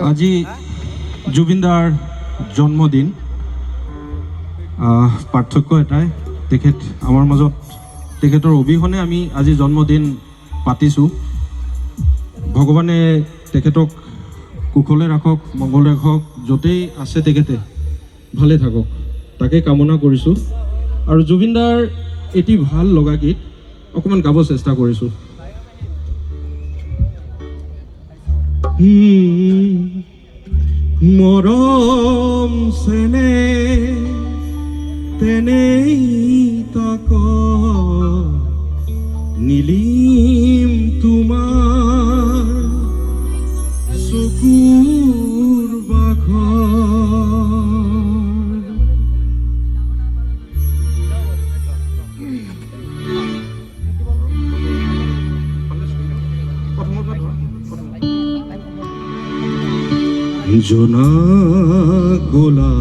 আজি জুবিনদাৰ জন্মদিন। পাৰ্থক্য এটাই, তেখেত আমাৰ মাজত, তেখেতৰ অবিহনে আমি আজি জন্মদিন পাতিছোঁ। ভগৱানে তেখেতক কুশলে ৰাখক, মংগলে ৰাখক, য'তেই আছে তেখেতে ভালে থাকক, তাকে কামনা কৰিছোঁ। আৰু জুবিনদাৰ এটি ভাল লগা গীত অকণমান গাব চেষ্টা কৰিছোঁ। মৰম চেনে তেনেই তাক নীলিম তোমাৰ চকুৰ জোনা গোলা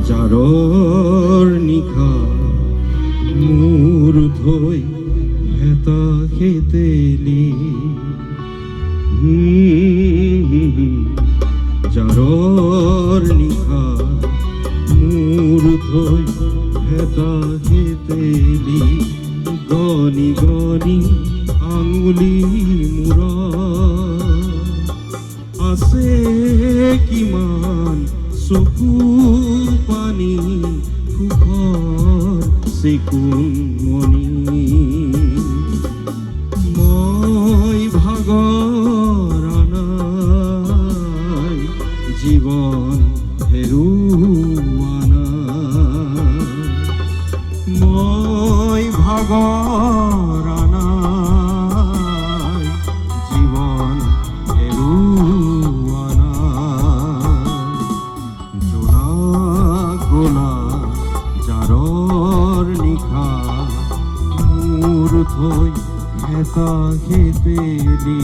জাৰৰ নিশা মোৰ থৈ হেতা খেতেলি জাৰৰ নিশা মোৰ থৈ হেতা খেতেলি গনি গনি আঙুলি মূৰা আছে কিমান চকু পানী সুখৰ চেকুন মণি মই ভাগৰা নাই জীৱন হেৰুৱা নাই মই ভাগৰা নাই জীৱন হেৰুৱা নাই জোনা গোলা জাৰৰ নিশা মোৰ থৈ হেতা খেতেলি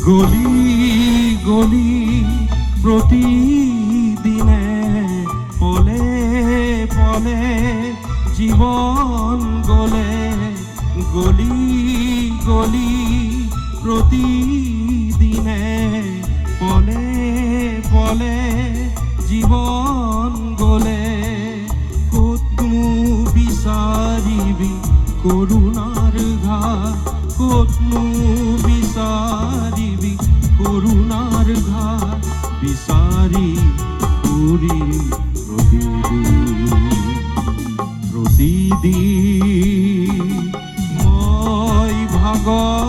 গলি গলি প্ৰতিদিনে পলে পলে জীৱন গলে গলি গলি প্ৰতিদিনে পলে পলে জীৱন গলে ক'তনো বিচাৰিবি কৰুণাৰ ঘাট ক'তনো বিচাৰিবি কৰুণাৰ ঘাট বিচাৰি ফুৰিম প্ৰতিদিন মই ভাগৰ